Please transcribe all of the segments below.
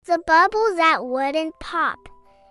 The bubble that wouldn't pop.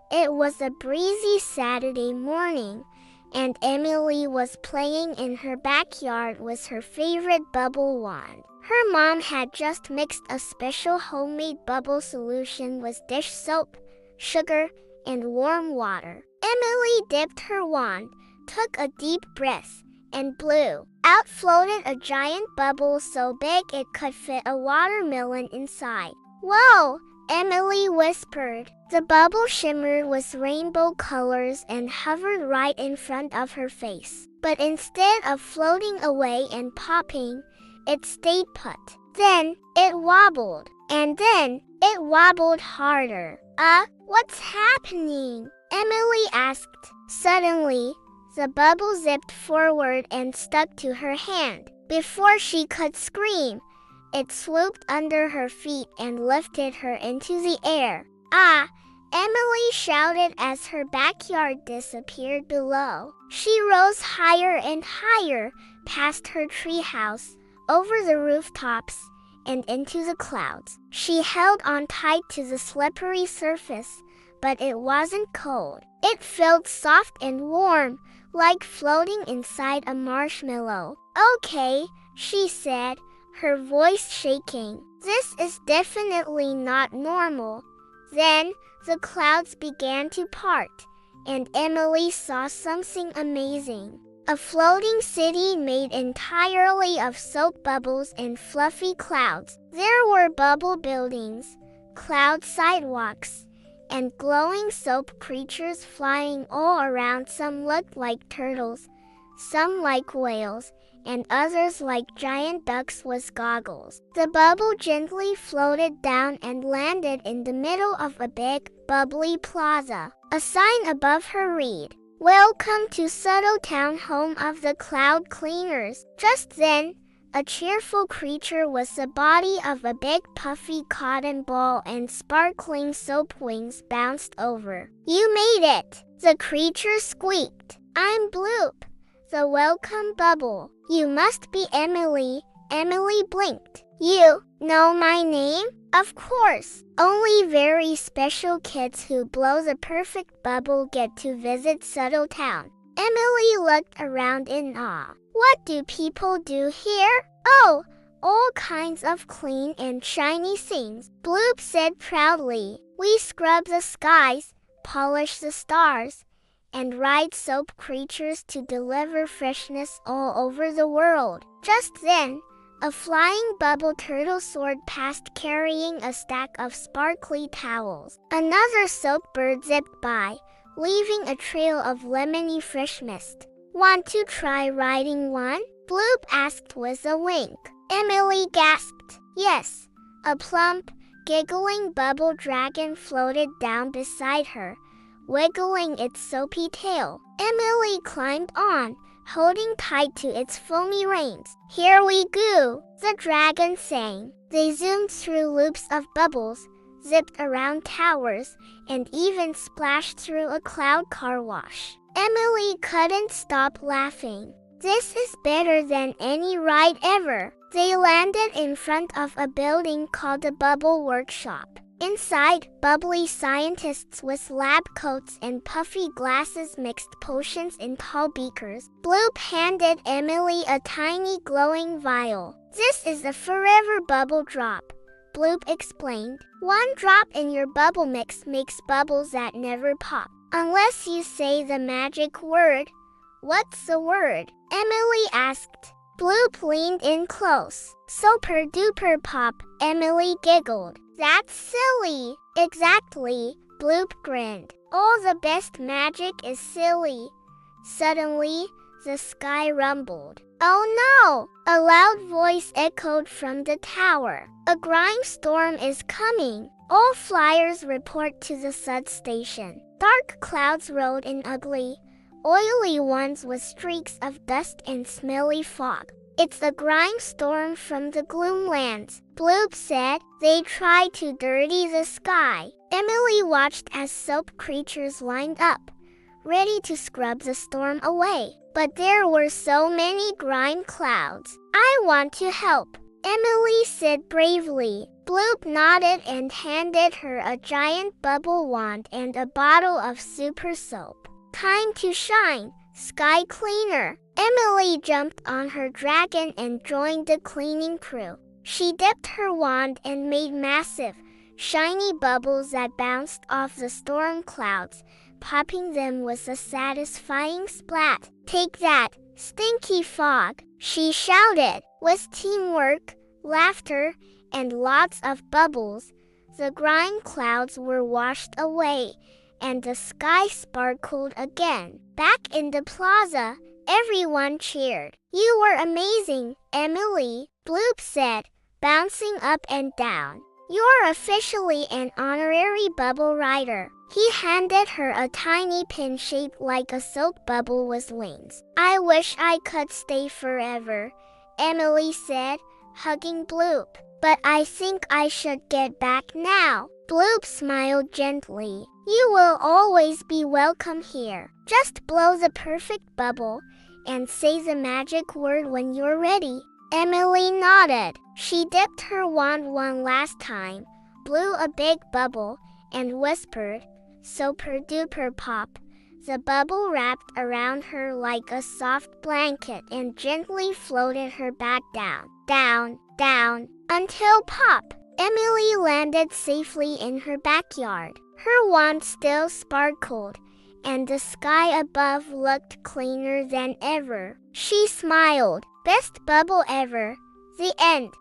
It was a breezy Saturday morning, and Emily was playing in her backyard with her favorite bubble wand. Her mom had just mixed a special homemade bubble solution with dish soap, sugar, and warm water. Emily dipped her wand, took a deep breath, and blew. Out floated a giant bubble so big it could fit a watermelon inside. "Whoa!" Emily whispered. The bubble shimmered with rainbow colors and hovered right in front of her face. But instead of floating away and popping, it stayed put. Then it wobbled, and then it wobbled harder. What's happening?" Emily asked. Suddenly, the bubble zipped forward and stuck to her hand. Before she could scream, it swooped under her feet and lifted her into the air. "Ah!" Emily shouted as her backyard disappeared below. She rose higher and higher, past her treehouse, over the rooftops, and into the clouds. She held on tight to the slippery surface, but it wasn't cold. It felt soft and warm, like floating inside a marshmallow. "Okay," she said, her voice shaking. "This is definitely not normal." Then the clouds began to part, and Emily saw something amazing. A floating city made entirely of soap bubbles and fluffy clouds. There were bubble buildings, cloud sidewalks, and glowing soap creatures flying all around. Some looked like turtles, some like whales, and others like giant ducks with goggles. The bubble gently floated down and landed in the middle of a big, bubbly plaza. A sign above her read, "Welcome to Snuggle Town, home of the cloud cleaners." Just then, a cheerful creature with the body of a big puffy cotton ball and sparkling soap wings bounced over. "You made it!" the creature squeaked. "I'm Bloop, the welcome bubble. You must be Emily." Emily blinked. "You know my name?" "Of course. Only very special kids who blow the perfect bubble get to visit Snuggle Town." Emily looked around in awe. "What do people do here?" "Oh, all kinds of clean and shiny things," Bloop said proudly. "We scrub the skies, polish the stars, and ride soap creatures to deliver freshness all over the world." Just then, a flying bubble turtle soared past carrying a stack of sparkly towels. Another soap bird zipped by, leaving a trail of lemony fresh mist. "Want to try riding one?" Bloop asked with a wink. Emily gasped. Yes. A plump, giggling bubble dragon floated down beside her, wiggling its soapy tail. Emily climbed on, holding tight to its foamy reins. "Here we go," the dragon sang. They zoomed through loops of bubbles, zipped around towers, and even splashed through a cloud car wash. Emily couldn't stop laughing. "This is better than any ride ever." They landed in front of a building called the Bubble Workshop. Inside, bubbly scientists with lab coats and puffy glasses mixed potions in tall beakers. Bloop handed Emily a tiny glowing vial. "This is a forever bubble drop," Bloop explained. "One drop in your bubble mix makes bubbles that never pop, unless you say the magic word." "What's the word?" Emily asked. Bloop leaned in close. "Super duper pop," Emily giggled. "That's silly." "Exactly," Bloop grinned. "All the best magic is silly." Suddenly, the sky rumbled. "Oh no!" a loud voice echoed from the tower. "A grime storm is coming. All flyers report to the sud station." Dark clouds rolled in ugly, oily ones with streaks of dust and smelly fog. "It's a grime storm from the Gloomlands," Bloop said. "They try to dirty the sky." Emily watched as soap creatures lined up, ready to scrub the storm away. But there were so many grime clouds. "I want to help," Emily said bravely. Bloop nodded and handed her a giant bubble wand and a bottle of super soap. Time to shine, Sky Cleaner. Emily jumped on her dragon and joined the cleaning crew. She dipped her wand and made massive, shiny bubbles that bounced off the storm clouds, popping them with a satisfying splat. Take that, stinky fog, she shouted. With teamwork, laughter, and lots of bubbles, the grime clouds were washed away, and the sky sparkled again. Back in the plaza, everyone cheered. You were amazing, Emily, Bloop said, bouncing up and down. You're officially an honorary bubble rider. He handed her a tiny pin shaped like a soap bubble with wings. I wish I could stay forever, Emily said, hugging Bloop. But I think I should get back now. Bloop smiled gently. You will always be welcome here. Just blow the perfect bubble and say the magic word when you're ready. Emily nodded. She dipped her wand one last time, blew a big bubble, and whispered, "Super duper pop." The bubble wrapped around her like a soft blanket and gently floated her back down, down, down, until pop. Emily landed safely in her backyard. Her wand still sparkled, and the sky above looked cleaner than ever. She smiled. Best bubble ever. The end.